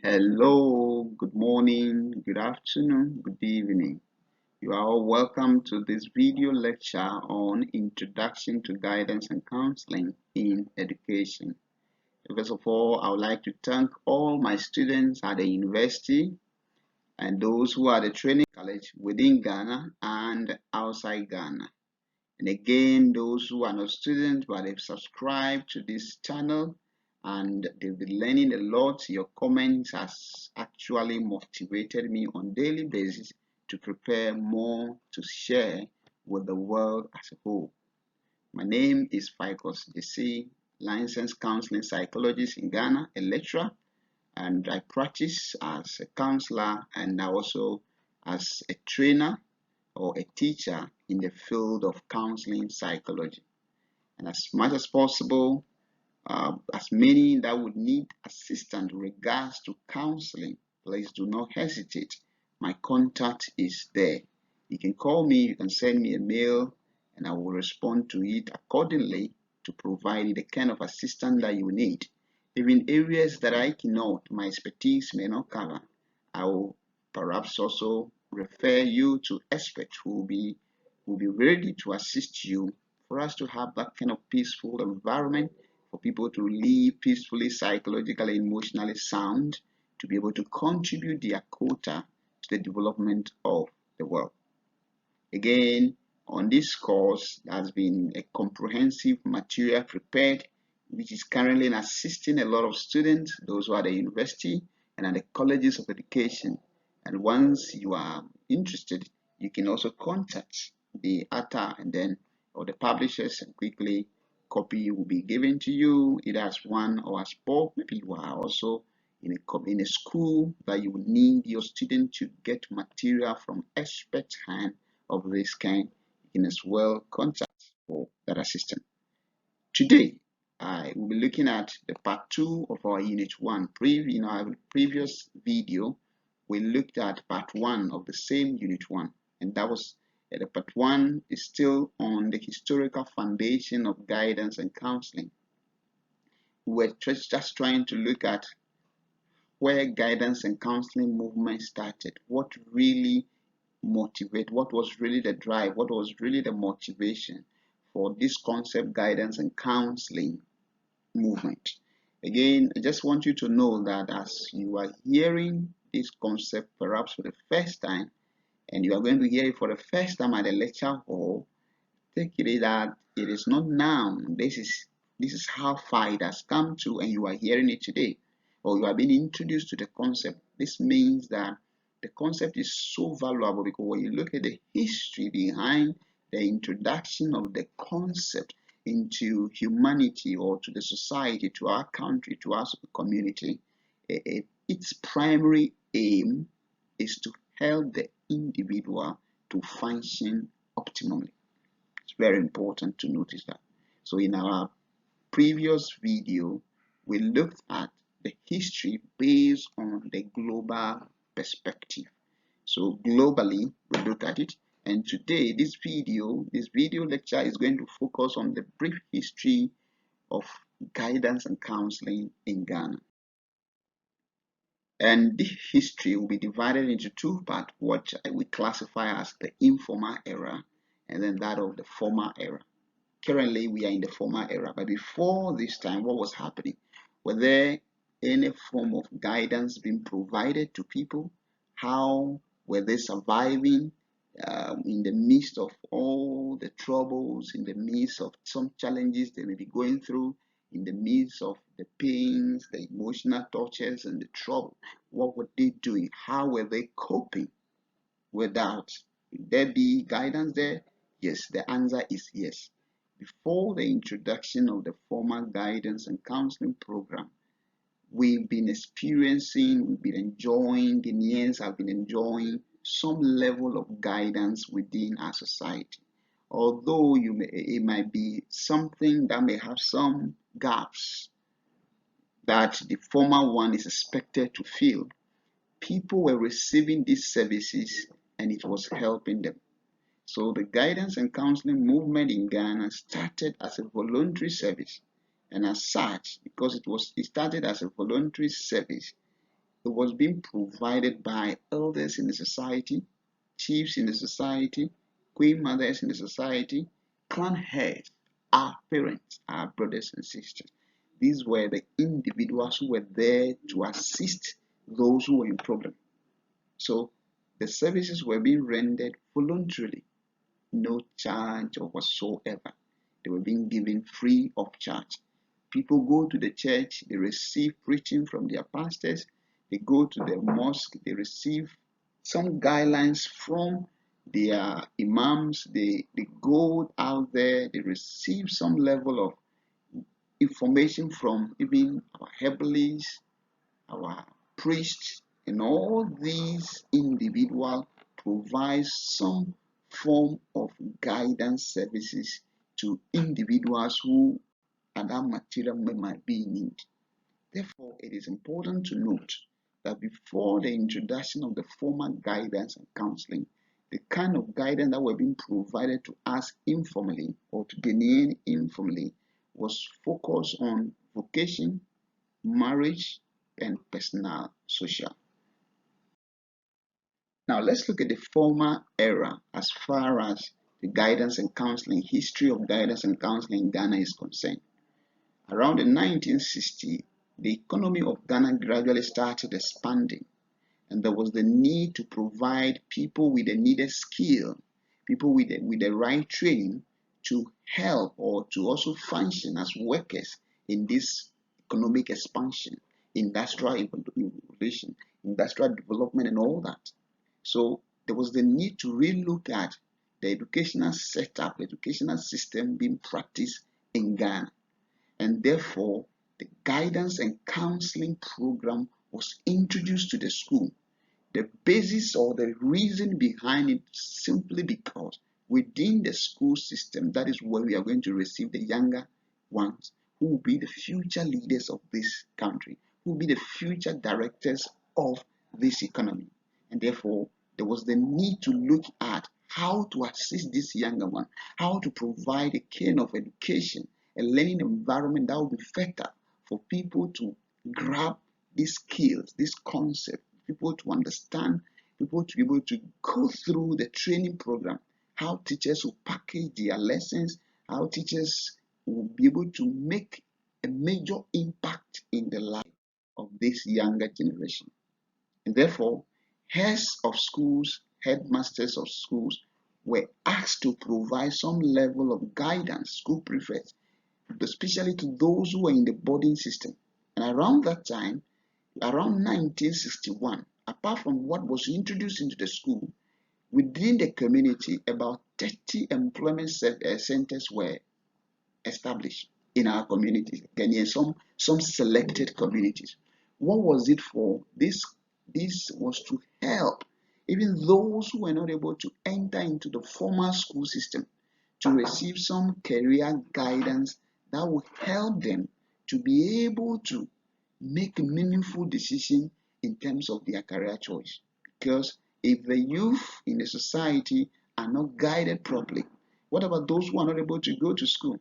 Hello, good morning, good afternoon, good evening. You are all welcome to this video lecture on Introduction to Guidance and Counseling in Education. First of all, I would like to thank all my students at the university and those who are at the training college within Ghana and outside Ghana. And again, those who are not students but they've subscribed to this channel and they've been learning a lot. Your comments has actually motivated me on a daily basis to prepare more to share with the world as a whole. My name is Ficus DC, licensed counseling psychologist in Ghana, a lecturer, and I practice as a counselor and also as a trainer or a teacher in the field of counseling psychology. And as much as possible, as many that would need assistance in regards to counseling, please do not hesitate. My contact is there. You can call me, you can send me a mail, and I will respond to it accordingly to provide you the kind of assistance that you need. Even areas that I cannot, my expertise may not cover, I will perhaps also refer you to experts who will be ready to assist you for us to have that kind of peaceful environment for people to live peacefully, psychologically, emotionally sound, to be able to contribute their quota to the development of the world. Again, on this course, there has been a comprehensive material prepared, which is currently assisting a lot of students, those who are at the university and at the colleges of education. And once you are interested, you can also contact the author and then or the publishers, and quickly copy will be given to you either as one or as four. Maybe you are also in a school that you need your student to get material from expert hand of this kind. You can as well contact for that assistance. Today, I will be looking at the part 2 of our unit 1. In our previous video, we looked at part 1 of the same unit 1, and that was the part 1 is still on the historical foundation of guidance and counseling. We were just trying to look at where guidance and counseling movement started, what really motivate, what was really the drive, what was really the motivation for this concept guidance and counseling movement. Again, I just want you to know that as you are hearing this concept perhaps for the first time, and you are going to hear it for the first time at a lecture hall, take it that it is not now. This is how far it has come to, and you are hearing it today, or you are being introduced to the concept. This means that the concept is so valuable because when you look at the history behind the introduction of the concept into humanity or to the society, to our country, to our community, its primary aim is to help the individual to function optimally. It's very important to notice that. So in our previous video, we looked at the history based on the global perspective. So globally, we look at it. And today, this video lecture is going to focus on the brief history of guidance and counseling in Ghana. And this history will be divided into two parts, what we classify as the informal era and then that of the formal era. Currently, we are in the formal era, but before this time, what was happening? Were there any form of guidance being provided to people? How were they surviving in the midst of all the troubles, in the midst of some challenges they may be going through, in the midst of the pains, the emotional tortures, and the trouble? What were they doing? How were they coping with that? Will there be guidance there? Yes, the answer is yes. Before the introduction of the formal guidance and counseling program, we've been enjoying, Ghanaians have been enjoying some level of guidance within our society. Although it might be something that may have some gaps that the formal one is expected to fill, people were receiving these services and it was helping them. So the guidance and counseling movement in Ghana started as a voluntary service, and as such, because it started as a voluntary service, It was being provided by elders in the society, chiefs in the society, queen mothers in the society, clan heads, our parents, our brothers and sisters. These were the individuals who were there to assist those who were in problem. So the services were being rendered voluntarily, no charge or whatsoever. They were being given free of charge. People go to the church, they receive preaching from their pastors, they go to the mosque, they receive some guidelines from their imams, they go out there, they receive some level of information from even our herbalists, our priests, and all these individuals provide some form of guidance services to individuals who at that material might be in need. Therefore, it is important to note that before the introduction of the formal guidance and counseling, the kind of guidance that were being provided to us informally or to Ghanaian informally was focused on vocation, marriage, and personal social. Now let's look at the former era as far as the guidance and counseling, history of guidance and counseling in Ghana is concerned. Around the 1960s, the economy of Ghana gradually started expanding, and there was the need to provide people with the needed skill, people with the right training to help or to also function as workers in this economic expansion, industrial evolution, industrial development, and all that. So there was the need to relook at the educational setup, the educational system being practiced in Ghana. And therefore, the guidance and counseling program was introduced to the school. The basis or the reason behind it simply because within the school system, that is where we are going to receive the younger ones who will be the future leaders of this country, who will be the future directors of this economy. And therefore, there was the need to look at how to assist this younger one, how to provide a kind of education, a learning environment that will be better for people to grab these skills, this concept, people to understand, people to be able to go through the training program, how teachers will package their lessons, how teachers will be able to make a major impact in the life of this younger generation. And therefore, heads of schools, headmasters of schools were asked to provide some level of guidance, school prefects, especially to those who were in the boarding system. And around that time, around 1961, apart from what was introduced into the school, within the community, about 30 employment centers were established in our communities, Ghanaian, some selected communities. What was it for? This was to help even those who were not able to enter into the formal school system to receive some career guidance that would help them to be able to make a meaningful decision in terms of their career choice. Because if the youth in the society are not guided properly, what about those who are not able to go to school?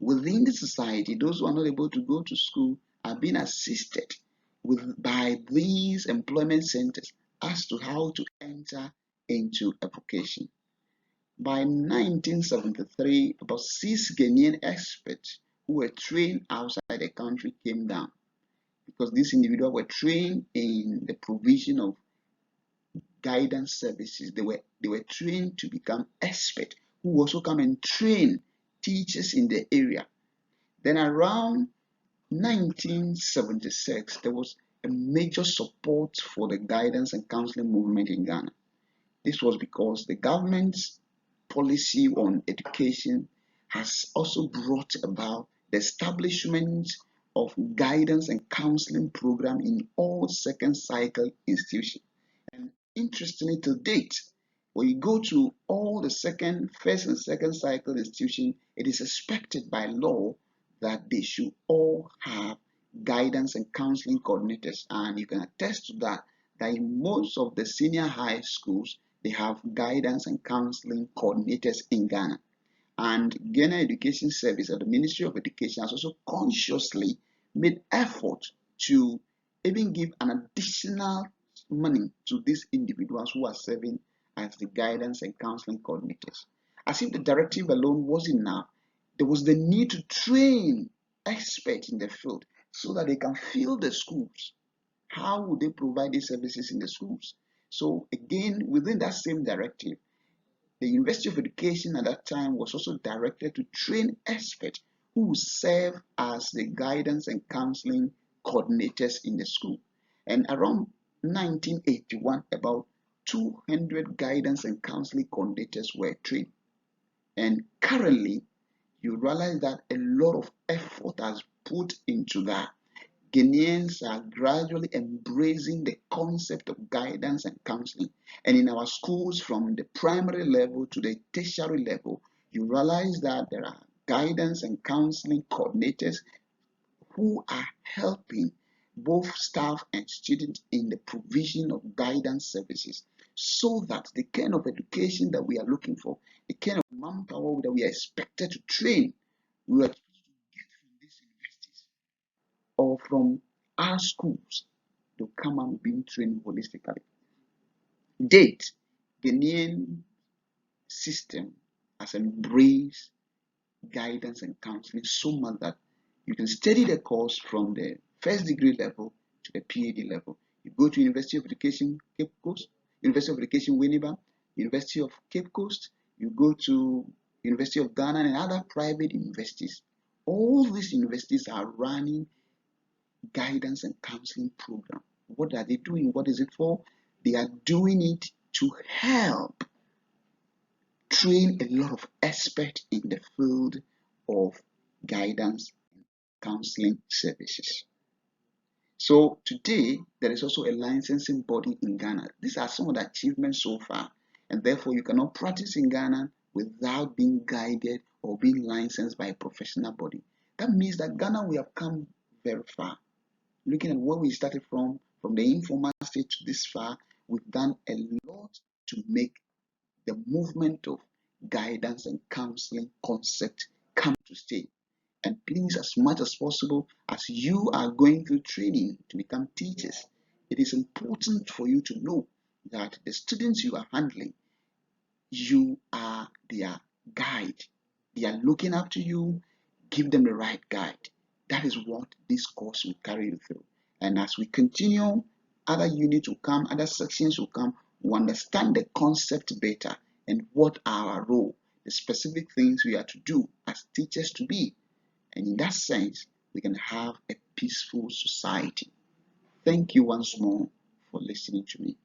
Within the society, those who are not able to go to school are being assisted by these employment centers as to how to enter into a vocation. By 1973, about 6 Ghanaian experts who were trained outside the country came down because these individuals were trained in the provision of guidance services. They were trained to become experts who also come and train teachers in the area. Then around 1976, there was a major support for the guidance and counseling movement in Ghana. This was because the government's policy on education has also brought about the establishment of guidance and counseling program in all second cycle institutions. And interestingly, to date, when you go to all the first and second cycle institutions, it is expected by law that they should all have guidance and counseling coordinators. And you can attest to that in most of the senior high schools, they have guidance and counseling coordinators in Ghana. And Ghana Education Service or the Ministry of Education has also consciously made effort to even give an additional money to these individuals who are serving as the guidance and counseling coordinators. As if the directive alone wasn't enough, there was the need to train experts in the field so that they can fill the schools. How would they provide these services in the schools? So again, within that same directive, the University of Education at that time was also directed to train experts who would serve as the guidance and counseling coordinators in the school. And around 1981, about 200 guidance and counseling coordinators were trained. And currently, you realize that a lot of effort has put into that. Ghanaians are gradually embracing the concept of guidance and counseling. And in our schools, from the primary level to the tertiary level, you realize that there are guidance and counseling coordinators who are helping both staff and students in the provision of guidance services, so that the kind of education that we are looking for, the kind of manpower that we are expected to train, we are get from these universities or from our schools to come and being trained holistically. Date, Ghanaian system has embraced guidance and counseling so much that you can study the course from the first degree level to the PhD level. You go to University of Education Cape Coast, University of Education Winneba, University of Cape Coast, you go to University of Ghana and other private universities. All these universities are running guidance and counseling program. What are they doing? What is it for? They are doing it to help train a lot of experts in the field of guidance and counseling services. So today, there is also a licensing body in Ghana. These are some of the achievements so far, and therefore you cannot practice in Ghana without being guided or being licensed by a professional body. That means that Ghana, we have come very far. Looking at where we started from the informal state to this far, we've done a lot to make the movement of guidance and counseling concept come to stay. And please, as much as possible, as you are going through training to become teachers, it is important for you to know that the students you are handling, you are their guide. They are looking up to you. Give them the right guide. That is what this course will carry you through. And as we continue, other units will come, other sections will come. We understand the concept better and what our role, the specific things we are to do as teachers to be. And in that sense, we can have a peaceful society. Thank you once more for listening to me.